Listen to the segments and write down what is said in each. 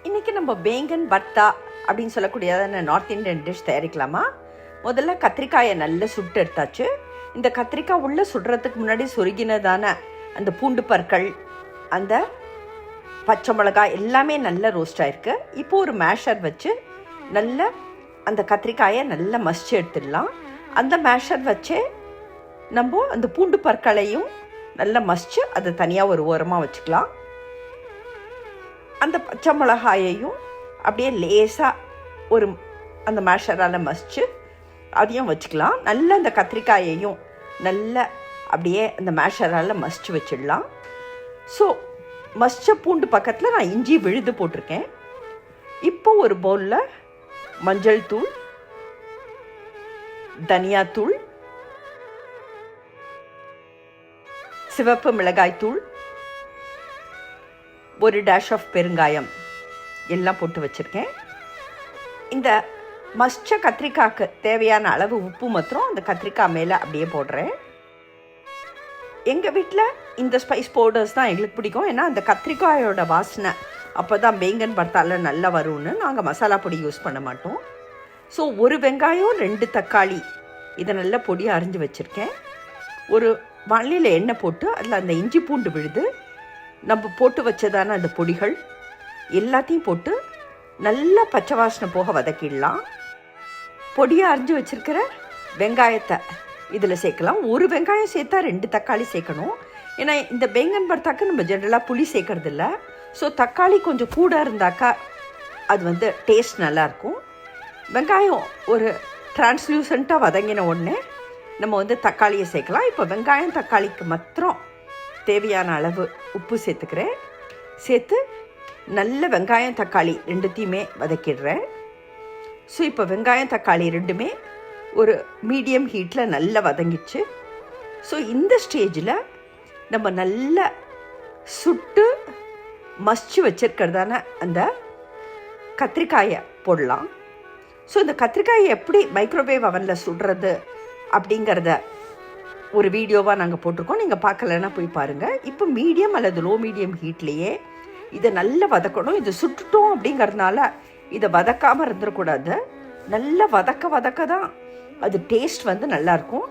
இன்றைக்கி நம்ம பேங்கன் பர்த்தா அப்படின்னு சொல்லக்கூடியதான நார்த் இந்தியன் டிஷ் தயாரிக்கலாமா? முதல்ல கத்திரிக்காயை நல்லா சுட்டு எடுத்தாச்சு. இந்த கத்திரிக்காய் உள்ளே சுடுறதுக்கு முன்னாடி சொருகினதான அந்த பூண்டு பற்கள், அந்த பச்சை மிளகாய் எல்லாமே நல்லா ரோஸ்ட் ஆகிருக்கு. இப்போது ஒரு மேஷர் வச்சு நல்லா அந்த கத்திரிக்காயை நல்லா மசிச்சு எடுத்துடலாம். அந்த மேஷர் வச்சே நம்ம அந்த பூண்டு பற்களையும் நல்லா மசிச்சு அதை தனியாக ஒரு ஓரமாக வச்சுக்கலாம். அந்த பச்சை மிளகாயையும் அப்படியே லேசாக ஒரு அந்த மேஷரால் மசிச்சு அதையும் வச்சுக்கலாம். நல்லா அந்த கத்திரிக்காயையும் நல்லா அப்படியே அந்த மேஷரால் மசிச்சு வச்சிடலாம். ஸோ மசிச்ச பூண்டு பக்கத்தில் நான் இஞ்சி விழுது போட்டிருக்கேன். இப்போ ஒரு பவுலில் மஞ்சள் தூள், தனியாத்தூள், சிவப்பு மிளகாய் தூள், ஒரு டேஷ் ஆஃப் பெருங்காயம் எல்லாம் போட்டு வச்சுருக்கேன். இந்த மசிச்ச கத்திரிக்காய்க்கு தேவையான அளவு உப்பு மாத்திரம் அந்த கத்திரிக்காய் மேலே அப்படியே போடுறேன். எங்கள் வீட்டில் இந்த ஸ்பைஸ் பவுடர்ஸ் தான் எங்களுக்கு பிடிக்கும். ஏன்னா அந்த கத்திரிக்காயோட வாசனை அப்போ தான் பேங்கன் பர்த்தாவில் நல்லா வரும்னு நாங்கள் மசாலா பொடி யூஸ் பண்ண மாட்டோம். ஸோ ஒரு வெங்காயம் 2 தக்காளி இதை நல்லா பொடியாக அரிஞ்சு வச்சுருக்கேன். ஒரு வானிலையில் எண்ணெய் போட்டு அதில் அந்த இஞ்சி பூண்டு விழுது, நம்ம போட்டு வச்சதான அந்த பொடிகள் எல்லாத்தையும் போட்டு நல்லா பச்சை வாசனை போக வதக்கிடலாம். பொடியாக அரிஞ்சு வச்சுருக்கிற வெங்காயத்தை இதில் சேர்க்கலாம். ஒரு வெங்காயம் சேர்த்தா 2 தக்காளி சேர்க்கணும். ஏன்னா இந்த பேங்கன் பர்த்தாக்கு நம்ம ஜென்ரலாக புளி சேர்க்கறதில்ல. ஸோ தக்காளி கொஞ்சம் கூட இருந்தாக்கா அது டேஸ்ட் நல்லாயிருக்கும். வெங்காயம் ஒரு டிரான்ஸ்லூசண்ட்டாக வதங்கின உடனே நம்ம தக்காளியை சேர்க்கலாம். இப்போ வெங்காயம் தக்காளிக்கு மாத்திரம் தேவையான அளவு உப்பு சேர்த்துக்கிறேன். சேர்த்து நல்ல வெங்காயம் தக்காளி ரெண்டுத்தையுமே வதக்கிடுறேன். ஸோ இப்போ வெங்காயம் தக்காளி ரெண்டுமே ஒரு மீடியம் ஹீட்டில் நல்லா வதங்கிடுச்சு. ஸோ இந்த ஸ்டேஜில் நம்ம நல்லா சுட்டு மசிச்சு வச்சுருக்கிறதான அந்த கத்திரிக்காயை போடலாம். ஸோ இந்த கத்திரிக்காயை எப்படி மைக்ரோவேவ் அவனில் சுடுறது அப்படிங்கிறத ஒரு வீடியோவாக நாங்கள் போட்டிருக்கோம். நீங்கள் பார்க்கலன்னா போய் பாருங்கள். இப்போ மீடியம் அல்லது லோ மீடியம் ஹீட்லேயே இதை நல்லா வதக்கணும். இது சுட்டுட்டோம் அப்படிங்கிறதுனால இதை வதக்காமல் இருந்துடக்கூடாது. நல்லா வதக்க தான் அது டேஸ்ட் நல்லாயிருக்கும்.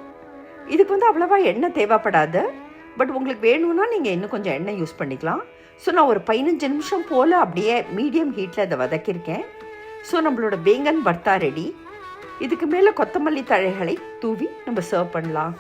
இதுக்கு அவ்வளோவா எண்ணெய் தேவைப்படாது. பட் உங்களுக்கு வேணும்னா நீங்கள் இன்னும் கொஞ்சம் எண்ணெய் யூஸ் பண்ணிக்கலாம். ஸோ நான் ஒரு 15 நிமிஷம் போல் அப்படியே மீடியம் ஹீட்டில் அதை வதக்கியிருக்கேன். ஸோ நம்மளோட பேங்கன் பர்த்தா ரெடி. இதுக்கு மேலே கொத்தமல்லி தழைகளை தூவி நம்ம சர்வ் பண்ணலாம்.